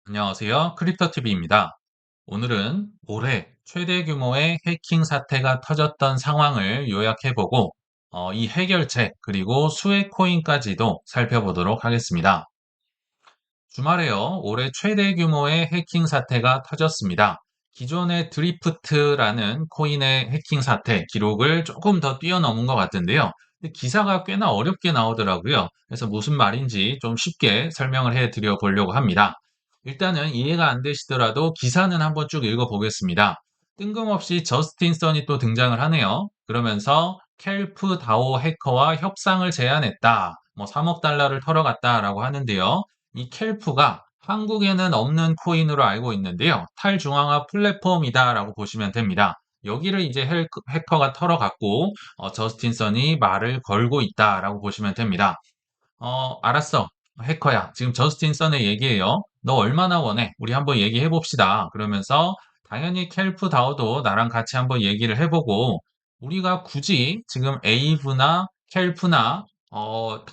안녕하세요. 크립토TV입니다. 오늘은 올해 최대 규모의 해킹 사태가 터졌던 상황을 요약해보고, 이 해결책, 그리고 수혜 코인까지도 살펴보도록 하겠습니다. 주말에요, 올해 최대 규모의 해킹 사태가 터졌습니다. 기존의 드리프트라는 코인의 해킹 사태 기록을 조금 더 뛰어넘은 것 같은데요. 근데 기사가 꽤나 어렵게 나오더라고요. 그래서 무슨 말인지 좀 쉽게 설명을 해 드려 보려고 합니다. 일단은 이해가 안 되시더라도 기사는 한번 쭉 읽어보겠습니다. 뜬금없이 저스틴 선이 또 등장을 하네요. 그러면서 켈프 다오 해커와 협상을 제안했다. 뭐 3억 달러를 털어갔다라고 하는데요. 이 켈프가 한국에는 없는 코인으로 알고 있는데요. 탈중앙화 플랫폼이다라고 보시면 됩니다. 여기를 이제 해커가 털어갔고, 저스틴 선이 말을 걸고 있다라고 보시면 됩니다. 알았어. 해커야. 지금 저스틴 선의 얘기예요. 너 얼마나 원해? 우리 한번 얘기해 봅시다. 그러면서 당연히 켈프 다오도 나랑 같이 한번 얘기를 해보고 우리가 굳이 지금 에이브나 켈프나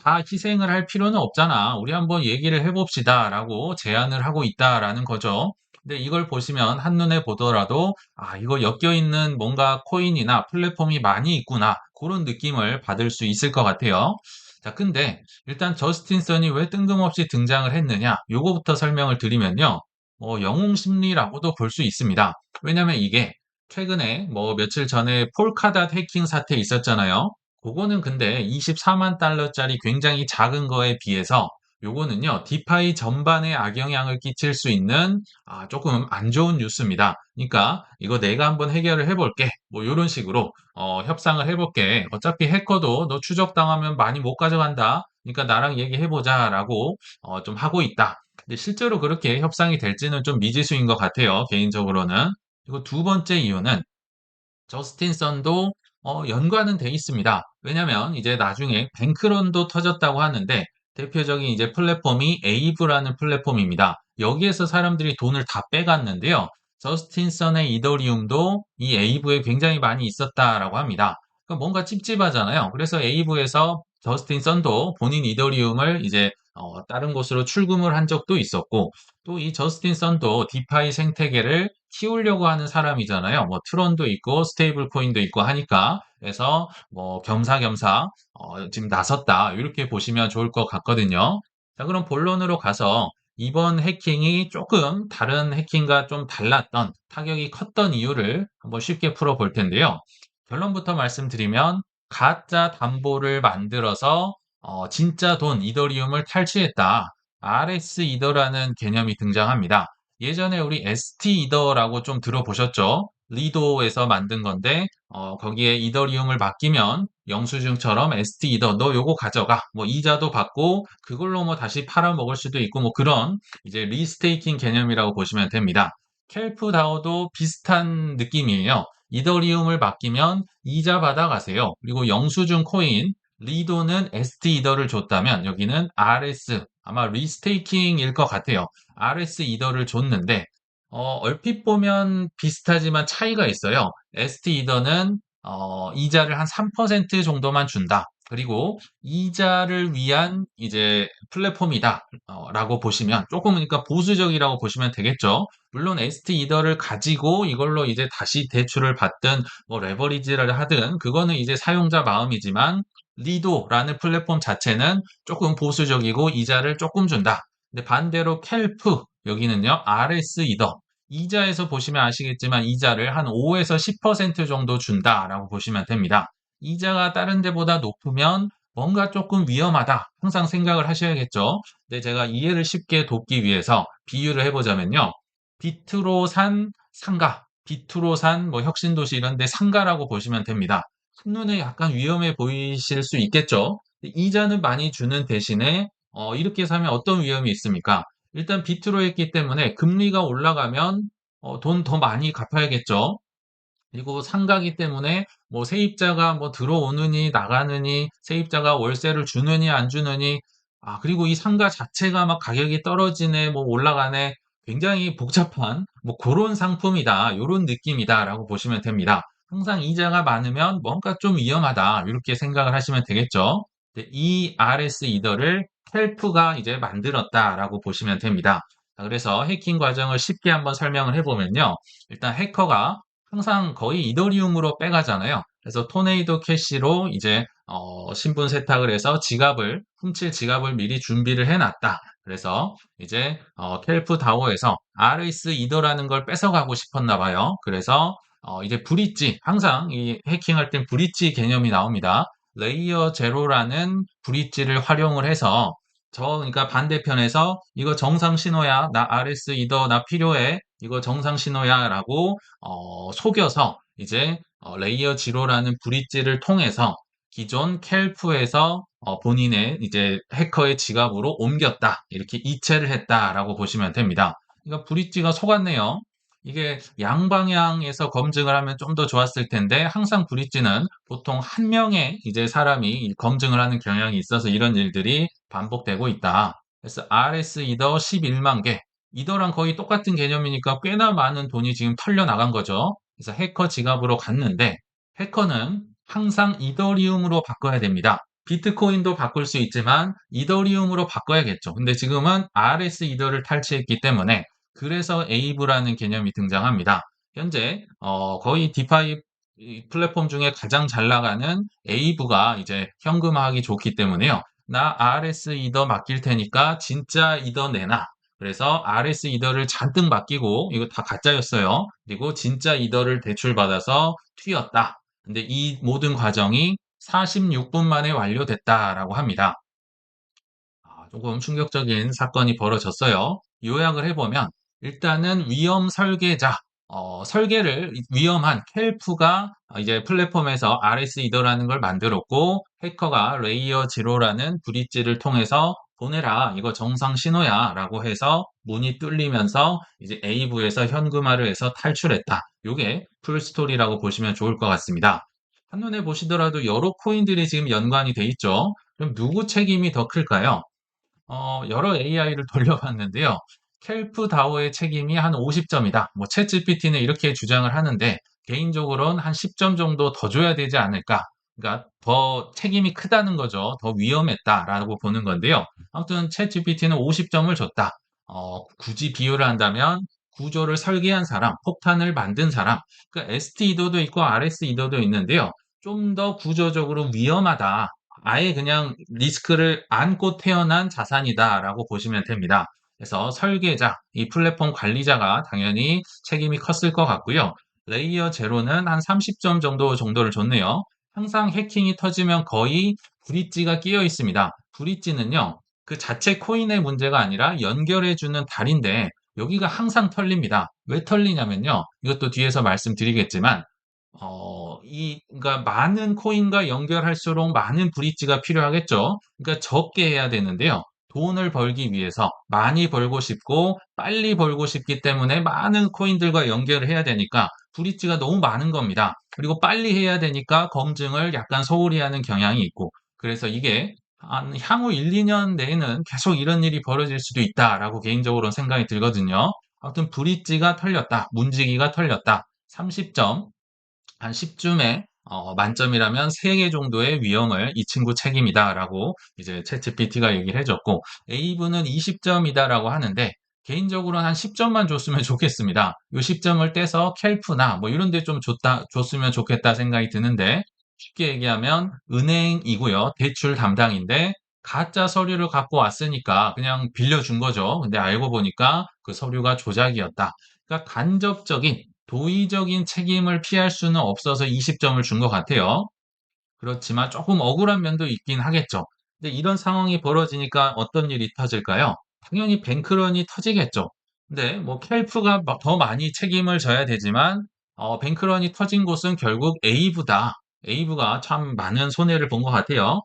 다 희생을 할 필요는 없잖아. 우리 한번 얘기를 해봅시다라고 제안을 하고 있다라는 거죠. 근데 이걸 보시면 한눈에 보더라도 이거 엮여 있는 뭔가 코인이나 플랫폼이 많이 있구나. 그런 느낌을 받을 수 있을 것 같아요. 자, 근데 일단 저스틴 선이 왜 뜬금없이 등장을 했느냐? 요거부터 설명을 드리면요. 영웅 심리라고도 볼 수 있습니다. 왜냐면 이게 최근에 뭐 며칠 전에 폴카닷 해킹 사태 있었잖아요. 그거는 근데 24만 달러짜리 굉장히 작은 거에 비해서 요거는요, 디파이 전반에 악영향을 끼칠 수 있는 조금 안 좋은 뉴스입니다. 그러니까 이거 내가 한번 해결을 해볼게. 뭐 이런 식으로 협상을 해볼게. 어차피 해커도 너 추적당하면 많이 못 가져간다. 그러니까 나랑 얘기해보자라고 좀 하고 있다. 근데 실제로 그렇게 협상이 될지는 좀 미지수인 것 같아요. 개인적으로는. 그리고 두 번째 이유는 저스틴 선도 연관은 돼 있습니다. 왜냐면 이제 나중에 뱅크런도 터졌다고 하는데 대표적인 이제 플랫폼이 에이브라는 플랫폼입니다. 여기에서 사람들이 돈을 다 빼갔는데요. 저스틴 선의 이더리움도 이 에이브에 굉장히 많이 있었다라고 합니다. 그러니까 뭔가 찝찝하잖아요. 그래서 에이브에서 저스틴 선도 본인 이더리움을 이제 다른 곳으로 출금을 한 적도 있었고 또 이 저스틴 선도 디파이 생태계를 키우려고 하는 사람이잖아요. 뭐 트론도 있고 스테이블 코인도 있고 하니까 그래서 뭐 겸사겸사 지금 나섰다 이렇게 보시면 좋을 것 같거든요. 자, 그럼 본론으로 가서 이번 해킹이 조금 다른 해킹과 좀 달랐던 타격이 컸던 이유를 한번 쉽게 풀어볼 텐데요. 결론부터 말씀드리면 가짜 담보를 만들어서 진짜 돈 이더리움을 탈취했다. RS 이더라는 개념이 등장합니다. 예전에 우리 ST 이더라고 좀 들어보셨죠? 리도에서 만든 건데 거기에 이더리움을 맡기면 영수증처럼 ST 이더 너 요거 가져가 뭐 이자도 받고 그걸로 뭐 다시 팔아먹을 수도 있고 뭐 그런 이제 리스테이킹 개념이라고 보시면 됩니다. 켈프 다오도 비슷한 느낌이에요. 이더리움을 맡기면 이자 받아가세요. 그리고 영수증 코인 리도는 ST 이더를 줬다면 여기는 RS 아마 리스테이킹일 것 같아요. RS 이더를 줬는데 얼핏 보면 비슷하지만 차이가 있어요. ST 이더는 이자를 한 3% 정도만 준다. 그리고 이자를 위한 이제 플랫폼이다. 라고 보시면 조금 그러니까 보수적이라고 보시면 되겠죠. 물론 ST 이더를 가지고 이걸로 이제 다시 대출을 받든 뭐 레버리지를 하든 그거는 이제 사용자 마음이지만 리도라는 플랫폼 자체는 조금 보수적이고 이자를 조금 준다. 근데 반대로 켈프 여기는요 RS 이더 이자에서 보시면 아시겠지만 이자를 한 5에서 10% 정도 준다라고 보시면 됩니다. 이자가 다른 데보다 높으면 뭔가 조금 위험하다. 항상 생각을 하셔야겠죠. 근데 제가 이해를 쉽게 돕기 위해서 비유를 해보자면요. 비트로 산 상가, 비트로 산 뭐 혁신도시 이런 데 상가라고 보시면 됩니다. 한눈에 약간 위험해 보이실 수 있겠죠. 이자는 많이 주는 대신에 이렇게 사면 어떤 위험이 있습니까? 일단 비트로 했기 때문에 금리가 올라가면 돈 더 많이 갚아야겠죠. 그리고 상가기 때문에 뭐 세입자가 뭐 들어오느니 나가느니 세입자가 월세를 주느니 안 주느니 그리고 이 상가 자체가 막 가격이 떨어지네 뭐 올라가네 굉장히 복잡한 뭐 그런 상품이다 요런 느낌이다라고 보시면 됩니다. 항상 이자가 많으면 뭔가 좀 위험하다 이렇게 생각을 하시면 되겠죠. 이 RS 이더를 헬프가 이제 만들었다라고 보시면 됩니다. 자, 그래서 해킹 과정을 쉽게 한번 설명을 해보면요. 일단 해커가 항상 거의 이더리움으로 빼가잖아요. 그래서 토네이도 캐시로 이제 신분 세탁을 해서 훔칠 지갑을 미리 준비를 해놨다. 그래서 이제 켈프 다오에서 RS 이더라는 걸 뺏어가고 싶었나 봐요. 그래서 이제 브릿지, 항상 이 해킹할 땐 브릿지 개념이 나옵니다. 레이어 제로라는 브릿지를 활용을 해서 그러니까 반대편에서 이거 정상 신호야, 나 RS 이더 나 필요해, 이거 정상 신호야라고 속여서 이제 레이어 제로라는 브릿지를 통해서 기존 켈프에서 본인의 이제 해커의 지갑으로 옮겼다. 이렇게 이체를 했다라고 보시면 됩니다. 그러니까 브릿지가 속았네요. 이게 양방향에서 검증을 하면 좀 더 좋았을 텐데 항상 브릿지는 보통 한 명의 이제 사람이 검증을 하는 경향이 있어서 이런 일들이 반복되고 있다. 그래서 RS 이더 11만 개. 이더랑 거의 똑같은 개념이니까 꽤나 많은 돈이 지금 털려 나간 거죠. 그래서 해커 지갑으로 갔는데 해커는 항상 이더리움으로 바꿔야 됩니다. 비트코인도 바꿀 수 있지만 이더리움으로 바꿔야겠죠. 근데 지금은 RS 이더를 탈취했기 때문에 그래서 에이브라는 개념이 등장합니다. 현재 거의 디파이 플랫폼 중에 가장 잘 나가는 에이브가 이제 현금화하기 좋기 때문에요. 나 RS 이더 맡길 테니까 진짜 이더 내놔. 그래서 RS 이더를 잔뜩 맡기고 이거 다 가짜였어요. 그리고 진짜 이더를 대출받아서 튀었다. 근데 이 모든 과정이 46분 만에 완료됐다라고 합니다. 조금 충격적인 사건이 벌어졌어요. 요약을 해보면 일단은 위험 설계자, 설계를 위험한 켈프가 이제 플랫폼에서 RS 이더라는 걸 만들었고 해커가 레이어 제로라는 브릿지를 통해서 보내라 이거 정상 신호야 라고 해서 문이 뚫리면서 이제 A부에서 현금화를 해서 탈출했다. 이게 풀스토리라고 보시면 좋을 것 같습니다. 한눈에 보시더라도 여러 코인들이 지금 연관이 돼 있죠. 그럼 누구 책임이 더 클까요? 여러 AI를 돌려봤는데요. 켈프 다오의 책임이 한 50점이다. 뭐, 챗GPT는 이렇게 주장을 하는데, 개인적으로는 한 10점 정도 더 줘야 되지 않을까. 그러니까 더 책임이 크다는 거죠. 더 위험했다라고 보는 건데요. 아무튼 챗GPT는 50점을 줬다. 굳이 비교를 한다면 구조를 설계한 사람, 폭탄을 만든 사람, 그 ST 이더도 있고 RS 이더도 있는데요. 좀 더 구조적으로 위험하다. 아예 그냥 리스크를 안고 태어난 자산이다라고 보시면 됩니다. 그래서 설계자, 이 플랫폼 관리자가 당연히 책임이 컸을 것 같고요. 레이어 제로는 한 30점 정도를 줬네요. 항상 해킹이 터지면 거의 브릿지가 끼어 있습니다. 브릿지는요, 그 자체 코인의 문제가 아니라 연결해주는 다리인데 여기가 항상 털립니다. 왜 털리냐면요. 이것도 뒤에서 말씀드리겠지만 그러니까 많은 코인과 연결할수록 많은 브릿지가 필요하겠죠. 그러니까 적게 해야 되는데요. 돈을 벌기 위해서 많이 벌고 싶고 빨리 벌고 싶기 때문에 많은 코인들과 연결을 해야 되니까 브릿지가 너무 많은 겁니다. 그리고 빨리 해야 되니까 검증을 약간 소홀히 하는 경향이 있고 그래서 이게 향후 1, 2년 내에는 계속 이런 일이 벌어질 수도 있다라고 개인적으로 생각이 들거든요. 아무튼 브릿지가 털렸다. 문지기가 털렸다. 30점. 한 10쯤에 만점이라면 3개 정도의 위험을 이 친구 책임이다라고 이제 챗GPT가 얘기를 해줬고 A분은 20점이다라고 하는데 개인적으로는 한 10점만 줬으면 좋겠습니다. 이 10점을 떼서 켈프나 뭐 이런 데 좀 줬으면 좋겠다 생각이 드는데 쉽게 얘기하면 은행이고요. 대출 담당인데 가짜 서류를 갖고 왔으니까 그냥 빌려준 거죠. 근데 알고 보니까 그 서류가 조작이었다. 그러니까 간접적인 도의적인 책임을 피할 수는 없어서 20점을 준 것 같아요. 그렇지만 조금 억울한 면도 있긴 하겠죠. 근데 이런 상황이 벌어지니까 어떤 일이 터질까요? 당연히 뱅크런이 터지겠죠. 근데 뭐 켈프가 더 많이 책임을 져야 되지만 뱅크런이 터진 곳은 결국 에이브다. 에이브가 참 많은 손해를 본 것 같아요.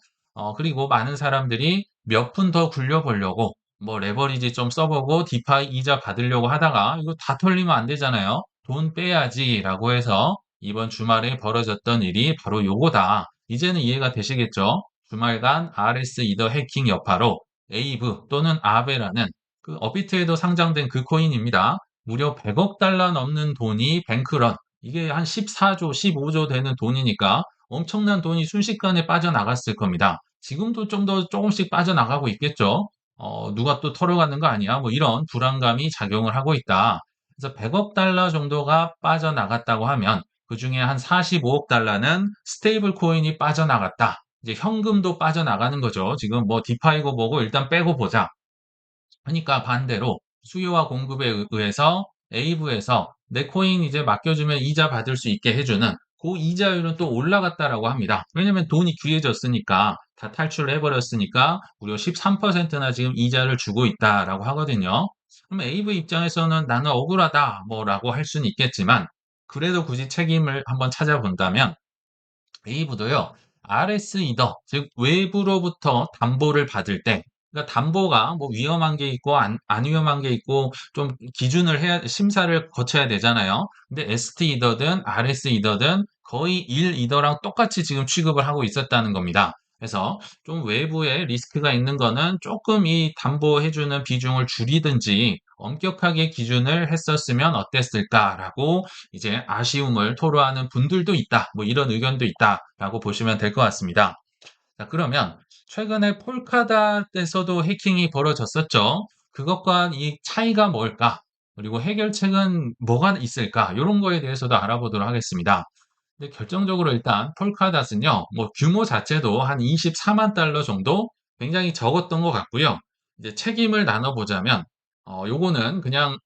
그리고 많은 사람들이 몇 푼 더 굴려보려고 뭐 레버리지 좀 써보고 디파이 이자 받으려고 하다가 이거 다 털리면 안 되잖아요. 돈 빼야지라고 해서 이번 주말에 벌어졌던 일이 바로 요거다. 이제는 이해가 되시겠죠? 주말간 RS 이더 해킹 여파로 에이브 또는 아베라는 그 업비트에도 상장된 그 코인입니다. 무려 100억 달러 넘는 돈이 뱅크런. 이게 한 14조, 15조 되는 돈이니까 엄청난 돈이 순식간에 빠져나갔을 겁니다. 지금도 좀 더 조금씩 빠져나가고 있겠죠? 누가 또 털어가는 거 아니야? 뭐 이런 불안감이 작용을 하고 있다. 그래서 100억 달러 정도가 빠져나갔다고 하면 그중에 한 45억 달러는 스테이블 코인이 빠져나갔다. 이제 현금도 빠져나가는 거죠. 지금 뭐 디파이고 뭐고 일단 빼고 보자. 그러니까 반대로 수요와 공급에 의해서 A부에서 내 코인 이제 맡겨주면 이자 받을 수 있게 해주는 그 이자율은 또 올라갔다라고 합니다. 왜냐면 돈이 귀해졌으니까 다 탈출을 해버렸으니까 무려 13%나 지금 이자를 주고 있다라고 하거든요. 그럼 AV 입장에서는 나는 억울하다 뭐라고 할 수는 있겠지만 그래도 굳이 책임을 한번 찾아본다면 A부도요. RS 이더, 즉 외부로부터 담보를 받을 때, 그러니까 담보가 뭐 위험한 게 있고 안 위험한 게 있고 좀 기준을 해야 심사를 거쳐야 되잖아요. 근데 ST 이더든 RS 이더든 거의 1 이더랑 똑같이 지금 취급을 하고 있었다는 겁니다. 그래서 좀 외부에 리스크가 있는 거는 조금 이 담보해주는 비중을 줄이든지 엄격하게 기준을 했었으면 어땠을까라고 이제 아쉬움을 토로하는 분들도 있다. 뭐 이런 의견도 있다라고 보시면 될 것 같습니다. 자, 그러면 최근에 폴카닷에서도 해킹이 벌어졌었죠. 그것과 이 차이가 뭘까? 그리고 해결책은 뭐가 있을까? 이런 거에 대해서도 알아보도록 하겠습니다. 근데 결정적으로 일단 폴카닷은요, 뭐 규모 자체도 한 24만 달러 정도 굉장히 적었던 것 같고요. 이제 책임을 나눠보자면, 요거는 그냥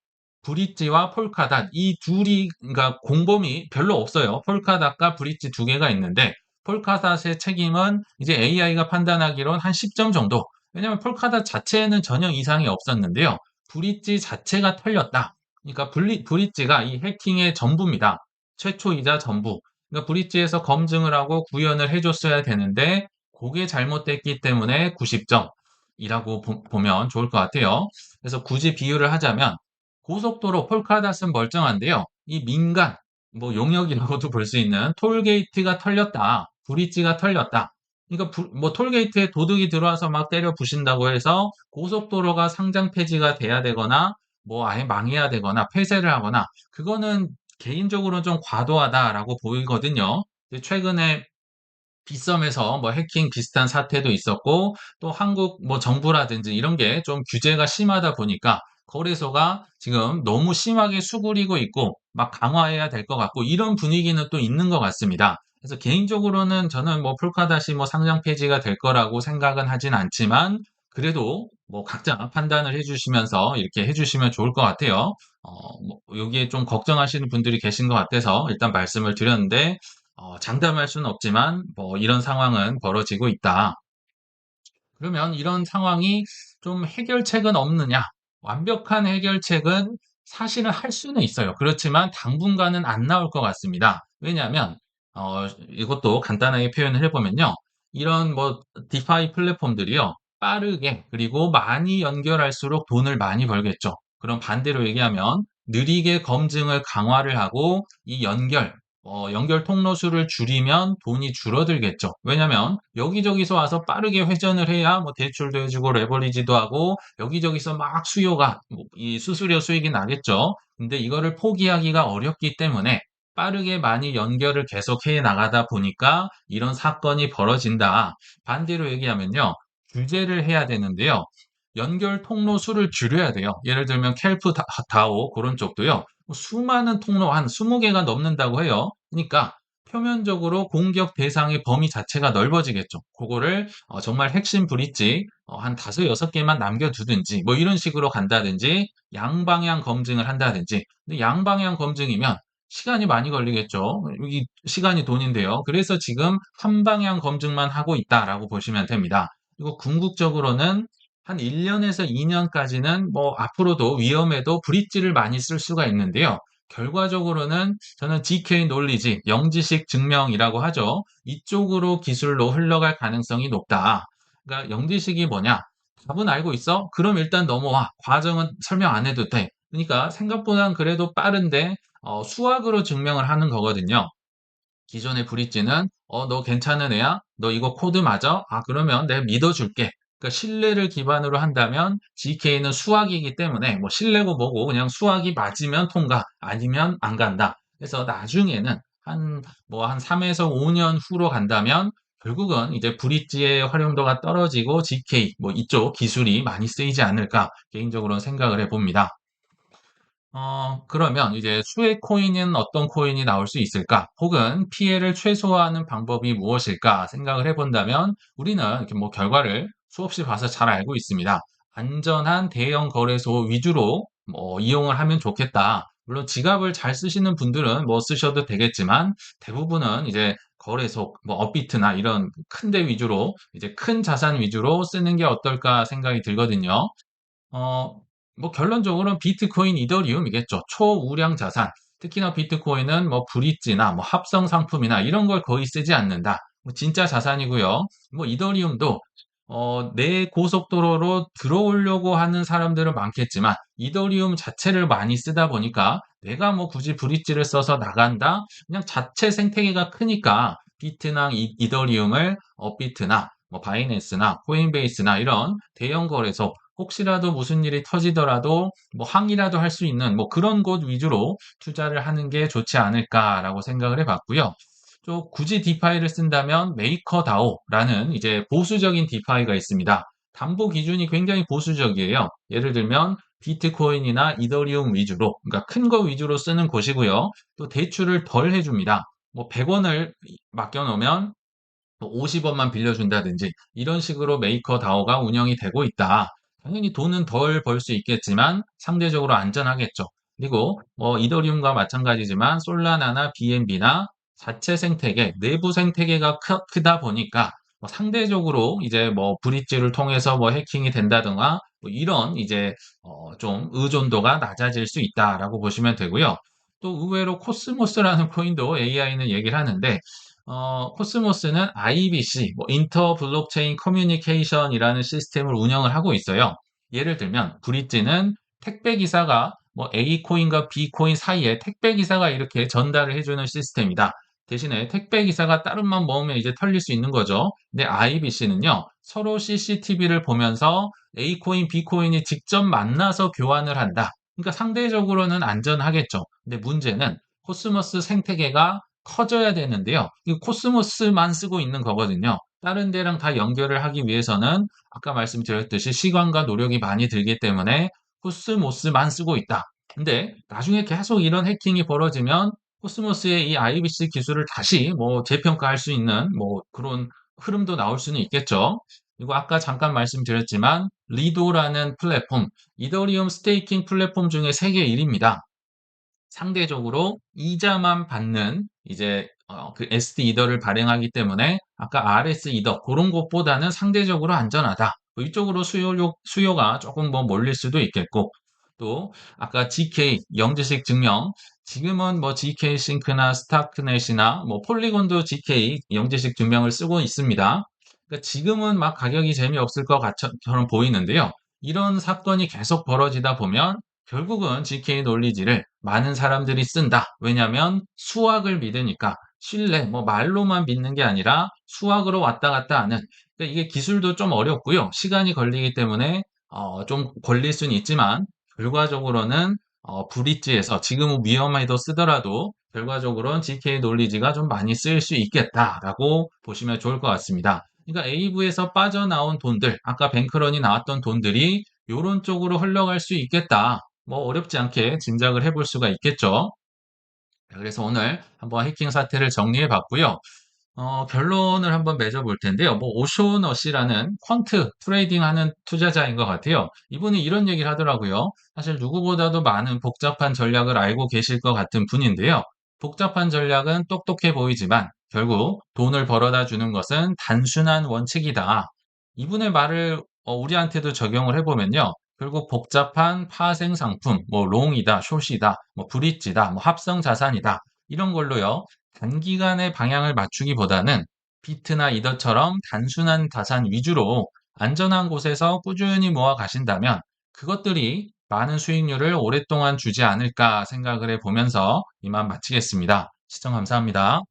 브릿지와 폴카닷 이 둘이 그러니까 공범이 별로 없어요. 폴카닷과 브릿지 두 개가 있는데 폴카닷의 책임은 이제 AI가 판단하기론 한 10점 정도. 왜냐하면 폴카닷 자체에는 전혀 이상이 없었는데요. 브릿지 자체가 털렸다. 그러니까 브릿지가 이 해킹의 전부입니다. 최초이자 전부. 그러니까 브릿지에서 검증을 하고 구현을 해줬어야 되는데 그게 잘못됐기 때문에 90점이라고 보면 좋을 것 같아요. 그래서 굳이 비유를 하자면 고속도로 폴카닷은 멀쩡한데요. 이 민간 뭐 용역이라고도 볼 수 있는 톨게이트가 털렸다. 브릿지가 털렸다. 그러니까 뭐 톨게이트에 도둑이 들어와서 막 때려 부신다고 해서 고속도로가 상장 폐지가 돼야 되거나 뭐 아예 망해야 되거나 폐쇄를 하거나 그거는 개인적으로는 좀 과도하다라고 보이거든요. 최근에 빗썸에서 뭐 해킹 비슷한 사태도 있었고 또 한국 뭐 정부라든지 이런 게 좀 규제가 심하다 보니까 거래소가 지금 너무 심하게 수그리고 있고 막 강화해야 될 것 같고 이런 분위기는 또 있는 것 같습니다. 그래서 개인적으로는 저는 뭐 폴카닷이 뭐 상장 폐지가 될 거라고 생각은 하진 않지만 그래도 뭐 각자 판단을 해주시면서 이렇게 해주시면 좋을 것 같아요. 뭐 여기에 좀 걱정하시는 분들이 계신 것 같아서 일단 말씀을 드렸는데 장담할 수는 없지만 뭐 이런 상황은 벌어지고 있다. 그러면 이런 상황이 좀 해결책은 없느냐? 완벽한 해결책은 사실은 할 수는 있어요. 그렇지만 당분간은 안 나올 것 같습니다. 왜냐하면 이것도 간단하게 표현을 해보면요. 이런 뭐 디파이 플랫폼들이요. 빠르게 그리고 많이 연결할수록 돈을 많이 벌겠죠. 그럼 반대로 얘기하면 느리게 검증을 강화를 하고 이 연결 통로 수를 줄이면 돈이 줄어들겠죠. 왜냐면 여기저기서 와서 빠르게 회전을 해야 뭐 대출도 해주고 레버리지도 하고 여기저기서 막 수요가 뭐이 수수료 수익이 나겠죠. 근데 이거를 포기하기가 어렵기 때문에 빠르게 많이 연결을 계속해 나가다 보니까 이런 사건이 벌어진다. 반대로 얘기하면요. 규제를 해야 되는데요. 연결 통로 수를 줄여야 돼요. 예를 들면 켈프 다오 그런 쪽도요. 수많은 통로 한 20개가 넘는다고 해요. 그러니까 표면적으로 공격 대상의 범위 자체가 넓어지겠죠. 그거를 정말 핵심 브릿지 한 다섯 여섯 개만 남겨두든지 뭐 이런 식으로 간다든지 양방향 검증을 한다든지 근데 양방향 검증이면 시간이 많이 걸리겠죠. 이 시간이 돈인데요. 그래서 지금 한 방향 검증만 하고 있다라고 보시면 됩니다. 그리고 궁극적으로는 한 1년에서 2년까지는 뭐 앞으로도 위험해도 브릿지를 많이 쓸 수가 있는데요. 결과적으로는 저는 GK 논리지, 영지식 증명이라고 하죠. 이쪽으로 기술로 흘러갈 가능성이 높다. 그러니까 영지식이 뭐냐? 답은 알고 있어? 그럼 일단 넘어와. 과정은 설명 안 해도 돼. 그러니까 생각보다는 그래도 빠른데 수학으로 증명을 하는 거거든요. 기존의 브릿지는 너 괜찮은 애야? 너 이거 코드 맞아? 아, 그러면 내가 믿어줄게. 그러니까 신뢰를 기반으로 한다면 GK는 수학이기 때문에 뭐 신뢰고 뭐고 그냥 수학이 맞으면 통과, 아니면 안 간다. 그래서 나중에는 한 3에서 5년 후로 간다면 결국은 이제 브릿지의 활용도가 떨어지고 GK 뭐 이쪽 기술이 많이 쓰이지 않을까 개인적으로는 생각을 해봅니다. 그러면 이제 수혜 코인은 어떤 코인이 나올 수 있을까? 혹은 피해를 최소화하는 방법이 무엇일까? 생각을 해본다면 우리는 이렇게 뭐 결과를 수없이 봐서 잘 알고 있습니다. 안전한 대형 거래소 위주로 뭐 이용을 하면 좋겠다. 물론 지갑을 잘 쓰시는 분들은 뭐 쓰셔도 되겠지만 대부분은 이제 거래소, 뭐 업비트나 이런 큰데 위주로 이제 큰 자산 위주로 쓰는 게 어떨까 생각이 들거든요. 어, 뭐 결론적으로는 비트코인, 이더리움이겠죠. 초우량 자산. 특히나 비트코인은 뭐 브릿지나 뭐 합성 상품이나 이런 걸 거의 쓰지 않는다. 뭐 진짜 자산이고요. 뭐 이더리움도 내 고속도로로 들어오려고 하는 사람들은 많겠지만 이더리움 자체를 많이 쓰다 보니까 내가 뭐 굳이 브릿지를 써서 나간다. 그냥 자체 생태계가 크니까 비트나 이더리움을 업비트나 뭐 바이낸스나 코인베이스나 이런 대형 거래소 혹시라도 무슨 일이 터지더라도 뭐 항의라도 할 수 있는 뭐 그런 곳 위주로 투자를 하는 게 좋지 않을까라고 생각을 해봤고요. 또 굳이 디파이를 쓴다면 메이커다오라는 이제 보수적인 디파이가 있습니다. 담보 기준이 굉장히 보수적이에요. 예를 들면 비트코인이나 이더리움 위주로, 그러니까 큰 거 위주로 쓰는 곳이고요. 또 대출을 덜 해줍니다. 뭐 100원을 맡겨놓으면 50원만 빌려준다든지 이런 식으로 메이커다오가 운영이 되고 있다. 당연히 돈은 덜 벌 수 있겠지만 상대적으로 안전하겠죠. 그리고 뭐 이더리움과 마찬가지지만 솔라나나 BNB나 자체 생태계, 내부 생태계가 크다 보니까 뭐 상대적으로 이제 뭐 브릿지를 통해서 뭐 해킹이 된다든가 뭐 이런 이제 좀 의존도가 낮아질 수 있다라고 보시면 되고요. 또 의외로 코스모스라는 코인도 AI는 얘기를 하는데 코스모스는 IBC, 뭐 인터 블록체인 커뮤니케이션이라는 시스템을 운영을 하고 있어요. 예를 들면 브릿지는 택배 기사가 뭐 A 코인과 B 코인 사이에 택배 기사가 이렇게 전달을 해주는 시스템이다. 대신에 택배 기사가 다른 맘 먹으면 이제 털릴 수 있는 거죠. 근데 IBC는요, 서로 CCTV를 보면서 A 코인, B 코인이 직접 만나서 교환을 한다. 그러니까 상대적으로는 안전하겠죠. 근데 문제는 코스모스 생태계가 커져야 되는데요. 이 코스모스만 쓰고 있는 거거든요. 다른 데랑 다 연결을 하기 위해서는 아까 말씀드렸듯이 시간과 노력이 많이 들기 때문에 코스모스만 쓰고 있다. 근데 나중에 계속 이런 해킹이 벌어지면 코스모스의 이 IBC 기술을 다시 뭐 재평가할 수 있는 뭐 그런 흐름도 나올 수는 있겠죠. 그리고 아까 잠깐 말씀드렸지만 리도라는 플랫폼, 이더리움 스테이킹 플랫폼 중에 세계 1위입니다. 상대적으로 이자만 받는 이제 그 SD 이더를 발행하기 때문에 아까 RS 이더 그런 것보다는 상대적으로 안전하다. 뭐 이쪽으로 수요가 조금 뭐 몰릴 수도 있겠고 또 아까 GK 영지식 증명 지금은 뭐 GK 싱크나 스타크넷이나 뭐 폴리곤도 GK 영지식 증명을 쓰고 있습니다. 그러니까 지금은 막 가격이 재미없을 것 같처럼 보이는데요. 이런 사건이 계속 벌어지다 보면 결국은 GK 논리지를 많은 사람들이 쓴다. 왜냐하면 수학을 믿으니까 신뢰, 뭐 말로만 믿는 게 아니라 수학으로 왔다 갔다 하는. 그러니까 이게 기술도 좀 어렵고요. 시간이 걸리기 때문에 좀 걸릴 수는 있지만 결과적으로는 브릿지에서 지금은 위험해도 쓰더라도 결과적으로는 GK 논리지가 좀 많이 쓰일 수 있겠다라고 보시면 좋을 것 같습니다. 그러니까 A부에서 빠져나온 돈들, 아까 뱅크런이 나왔던 돈들이 요런 쪽으로 흘러갈 수 있겠다. 뭐 어렵지 않게 짐작을 해볼 수가 있겠죠. 그래서 오늘 한번 해킹 사태를 정리해 봤고요. 결론을 한번 맺어볼 텐데요. 뭐 오쇼너시라는 퀀트 트레이딩 하는 투자자인 것 같아요. 이분이 이런 얘기를 하더라고요. 사실 누구보다도 많은 복잡한 전략을 알고 계실 것 같은 분인데요. 복잡한 전략은 똑똑해 보이지만 결국 돈을 벌어다 주는 것은 단순한 원칙이다. 이분의 말을 우리한테도 적용을 해보면요. 결국 복잡한 파생 상품, 뭐 롱이다, 숏이다, 뭐 브릿지다, 뭐 합성 자산이다. 이런 걸로요. 단기간에 방향을 맞추기보다는 비트나 이더처럼 단순한 자산 위주로 안전한 곳에서 꾸준히 모아 가신다면 그것들이 많은 수익률을 오랫동안 주지 않을까 생각을 해 보면서 이만 마치겠습니다. 시청 감사합니다.